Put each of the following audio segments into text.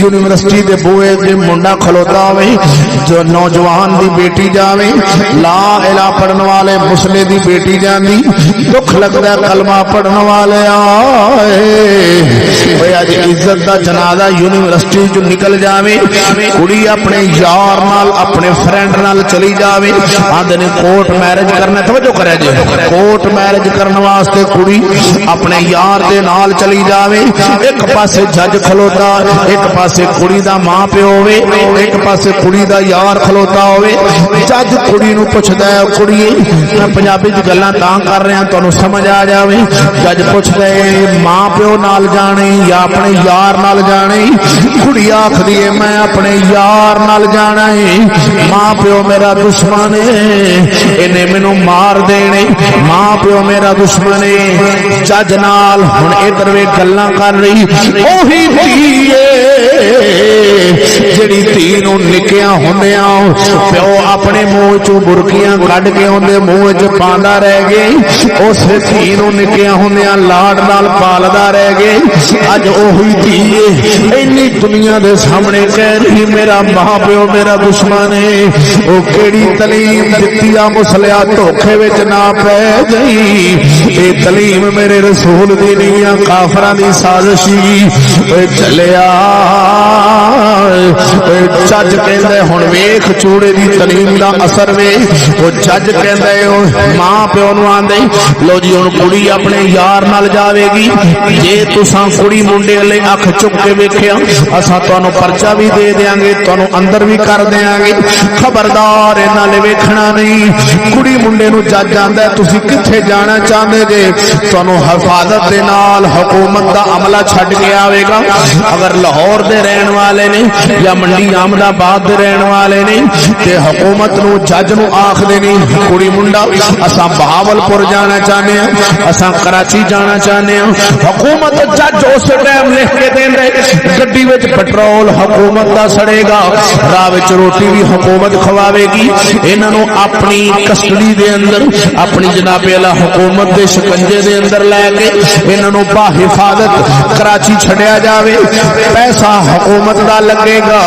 University दे बूहे ते मुंडा खलोता होवे जो नौजवान दी बेटी जावे ला इला पढ़न वाले मुसले दी बेटी जांदी दुख लगदा कलमा पढ़न वाले आए अज इज्जत दा जनाजा यूनिवर्सिटी जो निकल जावे कुड़ी अपने यार नाल अपने फ्रेंड नाल चली जावे आंदे ने कोर्ट मैरिज करना तवज्जो करे जे कोर्ट मैरिज करने वास्ते कुड़ी अपने यार दे नाल चली जावे एक पासे जज खलोता एक पासे कुड़ी दा मां प्यो होवे एक पासे कुड़ी दा यार खलोता होवे जज कुड़ी नूं पुछदा है कुड़िए मैं पंजाबी च गल्लां तां कर रहा तुहानूं समझ आ जावे जज पुछदा है मां प्यो नाल जाणे या अपने यार नाल जाणे कुड़ी आखदी है मैं अपने यार नाल जाना है मां प्यो मेरा दुश्मन है इन्हें मैनूं मार देने मां प्यो मेरा दुश्मन है जज नाल हुण इधर वे गल्लां कर रही ओही जिहड़ी धी नूं निक्कियां हुंदियां प्यो अपने मुंह चों बुरकियां कढ के उहदे मुंह च पांदा रह गए उस धी नूं निक्कियां हुंदियां लाड नाल पालदा रह गए अज ओही धी इन्नी दुनिया दे सामने कह रही मेरा मां प्यो मेरा दुश्मन है ओ केड़ी तलीम दित्ती आ मुसलिया धोखे विच ना पै गई ए तलीम मेरे रसूल दी नहीं आ काफरां दी साजिशी चलिया जज कहंदे हुण वेख चूड़े दी तलीम दा असर वे ओ जज कहंदे मां प्यो नूं आंदे लो जी हुण कुड़ी अपने यार नाल जावेगी जे तुसां कुड़ी मुंडे ले अख चुक के वेखिया असां तुहानूं पर्चा भी दे देंगे तुहानूं अंदर भी कर देंगे खबरदार इन्हां ले वेखना नहीं कुड़ी मुंडे नूं जज आंदा तुसीं कित्थे जाना चाहंदे जे तुहानूं हिफाजत दे नाल हुकूमत दा अमला छड्ड के आवेगा अगर लाहौर दे रहन वाले ने या मंडी अहमदाबाद दे रहन वाले ने ते हुकूमत नूं जज नूं आखदे नहीं कुड़ी मुंडा असां बहावलपुर जाना चाहते हैं असां कराची जाना चाहते हैं हुकूमत जज उस टाइम लिख के देंदे गड्डी विच पेट्रोल हुकूमत दा सड़ेगा राह विच रोटी भी हुकूमत खवावेगी इन्हां नूं अपनी कस्टडी दे अंदर अपनी जनाबे अला हुकूमत दे शिकंजे दे अंदर लैके इन्हां नूं बाहिफाजत कराची छड़िया जावे पैसा हुकूमत दा लगेगा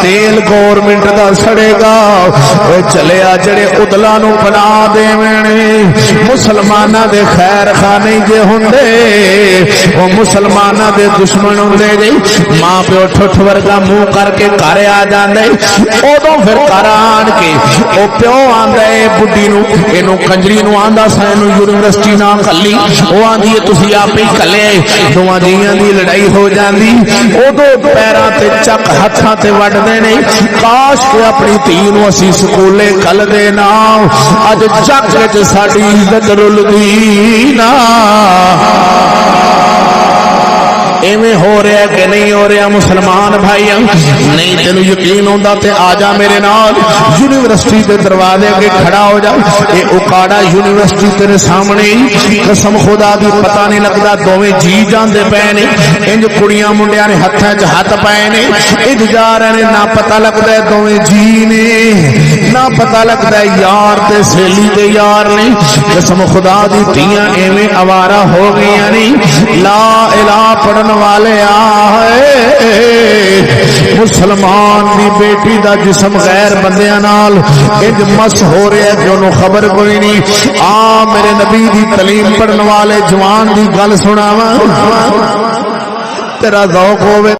तेल गवर्नमेंट दा सड़ेगा चलिया जड़े उदला नूं बना देवणे मुसलमानां दे खैर खाने जे हुंदे ओ मुसलमानां दे दुश्मन हुंदे जे मां प्यो ठुठ वर्गा मुंह करके घर आ जांदे उदों फिर घर आण के ओ प्यो आंदा है बुढ़ी नूं इहनूं कंजरी नूं आंदा सानूं यूनिवर्सिटी ना घल्ली ओ आंदी है तुसीं आपे ही घल्ले दोवां जियां दी लड़ाई हो जांदी उदों पैरां ते चक हत्थां ते वड्डदे ने काश के अपनी धी नूं असीं स्कूले घल्लदे ना अज जग विच साडी इज्जत रुलदी ना इवें हो रहा है कि नहीं हो रहा मुसलमान भाई नहीं तेन यकीन होंदा ते आ जा मेरे नाल यूनिवर्सिटी के दरवाजे अगे खड़ा हो जा ये उकाड़ा यूनिवर्सिटी तेरे सामने कसम खुदा दी पता नहीं लगता दोवें जी जाते पे ने इंज कुड़ियां मुंडियां ने हत्थां च हथ पाए ने इंज जा रहे ने ना पता लगता है दोवें जी ने ना पता लगता है यार ते सहेली दे यार ने कसम खुदा दी धीयां एवें आवारा हो गई ने ला इलाहा पढ़न वाले आए मुसलमान दी बेटी दा जिस्म गैर बंदियां नाल इंज मस हो रहा है कि उन्होंने खबर कोई नहीं आ मेरे नबी दी तलीम पढ़न वाले जवान दी गल सुनावा तेरा ज़ौक़ होवे।